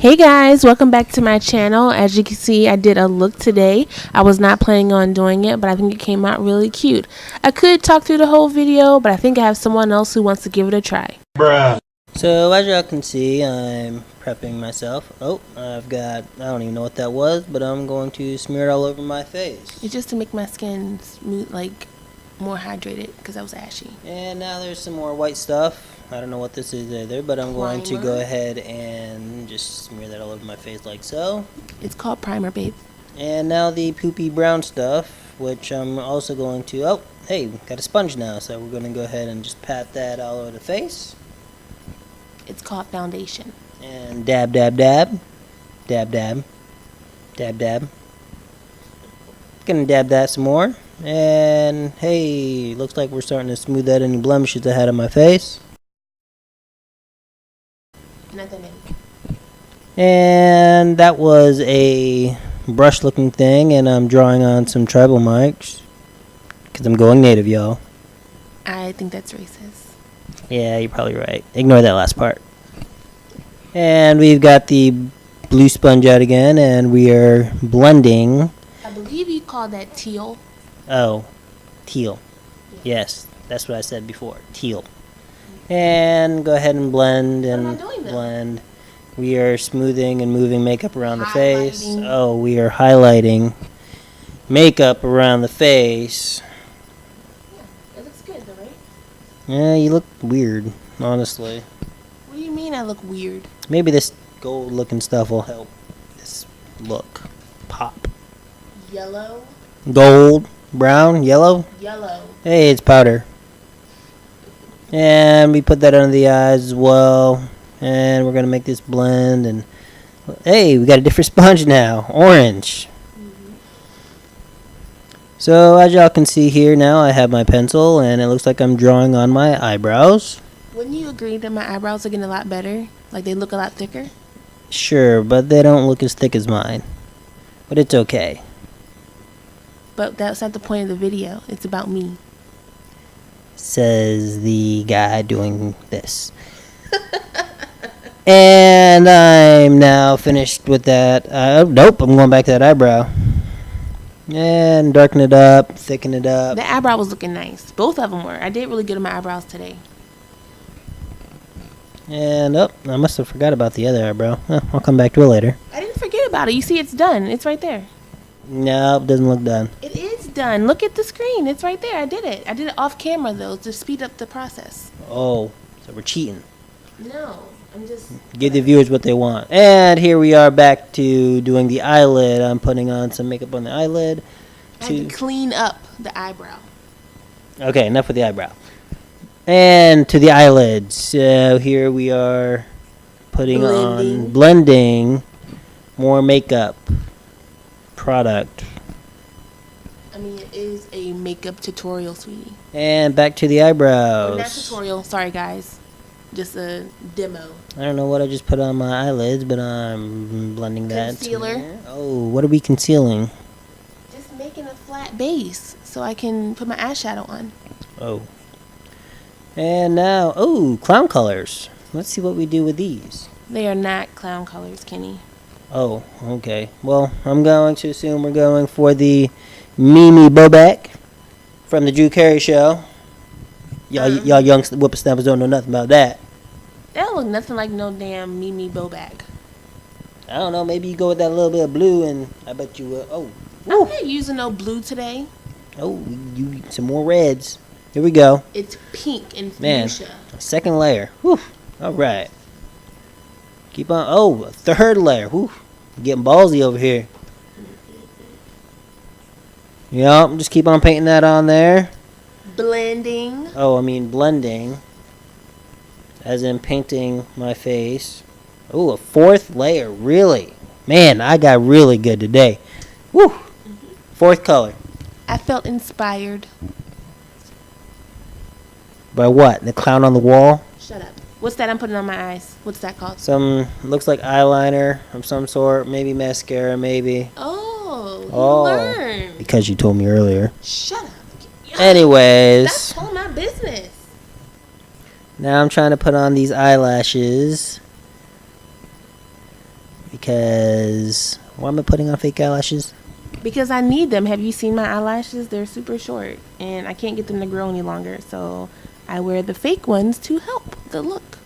Hey guys, welcome back to my channel. As you can see, I did a look today. I was not planning on doing it, but I think it came out really cute. I could talk through the whole video, but I think I have someone else who wants to give it a try. Bruh. So as y'all can see, I'm prepping myself. Oh, I've got, I don't even know what that was, but I'm going to smear it all over my face. It's just to make my skin smooth, like more hydrated, because I was ashy. And now there's some more white stuff. I don't know what this is either, but I'm going to go ahead and just smear that all over my face like so. It's called primer, babe. And now the poopy brown stuff, which I'm also going to, oh, hey, got a sponge now, so we're going to go ahead and just pat that all over the face. It's called foundation. And dab, dab, dab. Dab, dab. Dab, dab. Gonna dab that some more. And hey, looks like we're starting to smooth out any blemishes I had on my face. Nothing in. And that was a brush looking thing, and I'm drawing on some tribal marks because I'm going native, y'all. I think that's racist. Yeah, you're probably right. Ignore that last part. And we've got the blue sponge out again, and we are blending. I believe you call that teal. Oh, teal. Yes, that's what I said before. Teal. And go ahead and blend and blend. We are smoothing and moving makeup around the face. Oh, we are highlighting makeup around the face. Yeah, it looks good though, right? Yeah, you look weird, honestly. What do you mean I look weird? Maybe this gold looking stuff will help this look pop. Yellow? Gold, brown, yellow? Yellow. Hey, it's powder. And we put that under the eyes as well. And we're going to make this blend. And hey, we got a different sponge now. Orange. So as y'all can see here now, I have my pencil. And it looks like I'm drawing on my eyebrows. Wouldn't you agree that my eyebrows are getting a lot better? Like they look a lot thicker? Sure, but they don't look as thick as mine. But it's okay. But that's not the point of the video. It's about me. Says the guy doing this. And I'm now finished with that. Nope, I'm going back to that eyebrow. And darken it up, thicken it up. The eyebrow was looking nice. Both of them were. I did really good on my eyebrows today. And I must have forgot about the other eyebrow. I'll come back to it later. I didn't forget about it. You see, it's done. It's right there. No, it doesn't look done. It is done. Look at the screen. It's right there. I did it. I did it off camera, though, to speed up the process. Oh, so we're cheating. No, I'm just... Give the viewers what they want. And here we are back to doing the eyelid. I'm putting on some makeup on the eyelid. I had to clean up the eyebrow. Okay, enough with the eyebrow. And to the eyelids. So here we are putting on, blending more makeup product. I mean, it is a makeup tutorial, sweetie. And back to the eyebrows. Or not tutorial. Sorry, guys. Just a demo. I don't know what I just put on my eyelids, but I'm blending that. Concealer. Oh, what are we concealing? Just making a flat base so I can put my eyeshadow on. Oh. And now, oh, clown colors. Let's see what we do with these. They are not clown colors, Kenny. Oh, okay. Well, I'm going to assume we're going for the Mimi Bobek from the Drew Carey Show. Y'all young whippersnappers don't know nothing about that. That don't look nothing like no damn Mimi Bobek. I don't know. Maybe you go with that little bit of blue, and I bet you will. Oh, I'm not using no blue today. Oh, you some more reds. Here we go. It's pink and Man, fuchsia. second layer. Whew. All right. Keep on. Oh, a third layer. Whew. Getting ballsy over here. Yup, just keep on painting that on there. Blending. Oh, I mean blending. As in painting my face. Oh, a fourth layer. Really? Man, I got really good today. Woo. Fourth color. I felt inspired. By what? The clown on the wall? Shut up. What's that I'm putting on my eyes? What's that called? Some, looks like eyeliner of some sort. Maybe mascara, maybe. Oh, you learned. Because you told me earlier. Shut up. Anyways. That's all my business. Now I'm trying to put on these eyelashes. Because why am I putting on fake eyelashes? Because I need them. Have you seen my eyelashes? They're super short and I can't get them to grow any longer. So I wear the fake ones to help the look.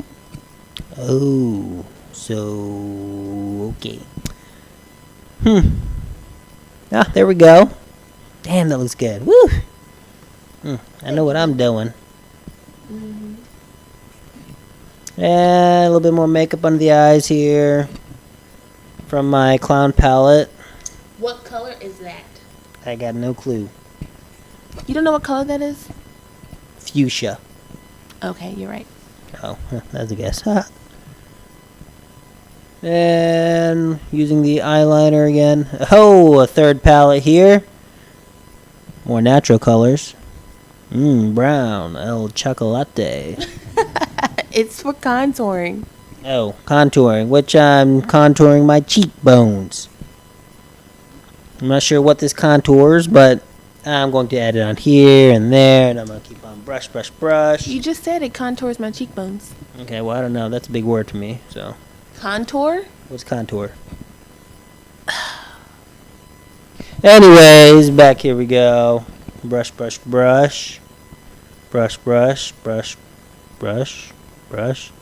Oh, so okay. Ah, there we go. Damn, that looks good. Woo! I know what I'm doing. And a little bit more makeup under the eyes here from my clown palette. What color is that? I got no clue. You don't know what color that is? Fuchsia. Okay, you're right. Oh, that's a guess. And using the eyeliner again. Oh, a third palette here. More natural colors. Brown. El Chocolate. It's for contouring. Oh, contouring, which I'm contouring my cheekbones. I'm not sure what this contours, but I'm going to add it on here and there, and I'm going to keep on brush, brush, brush. You just said it contours my cheekbones. Okay, well, I don't know. That's a big word to me, so. Contour? What's contour? Anyways, back here we go. Brush, brush, brush. Brush, brush, brush, brush, brush.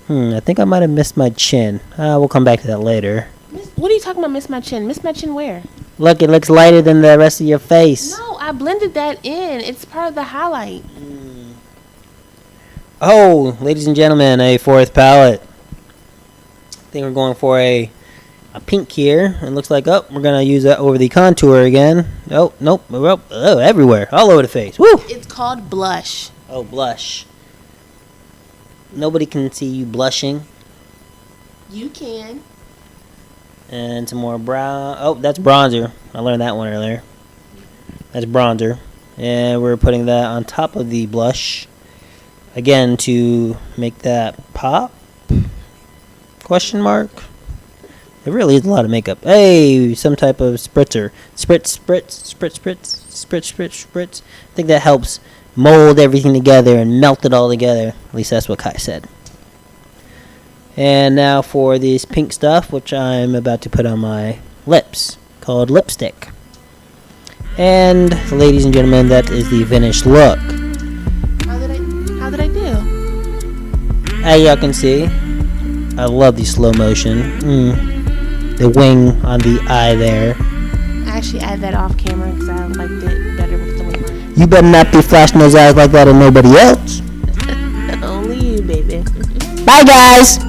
I think I might have missed my chin. We'll come back to that later. What are you talking about, miss my chin? Miss my chin where? Look, it looks lighter than the rest of your face. No, I blended that in. It's part of the highlight. Oh, ladies and gentlemen, a fourth palette. I think we're going for a pink here. It looks like, we're going to use that over the contour again. Oh, nope. Oh, everywhere. All over the face. Woo! It's called blush. Oh, blush. Nobody can see you blushing. You can. And some more brown. Oh, that's bronzer. I learned that one earlier. That's bronzer. And we're putting that on top of the blush. Again, to make that pop. Question mark. It really is a lot of makeup. Hey, some type of spritzer. Spritz, spritz, spritz, spritz, spritz, spritz, spritz. I think that helps mold everything together and melt it all together. At least that's what Kai said. And now for this pink stuff, which I'm about to put on my lips, called lipstick. And ladies and gentlemen, that is the finished look. How did I do? As y'all can see, I love the slow motion. The wing on the eye there. I actually added that off camera because I liked it better with the wing. You better not be flashing those eyes like that at nobody else. Only you, baby. Bye, guys.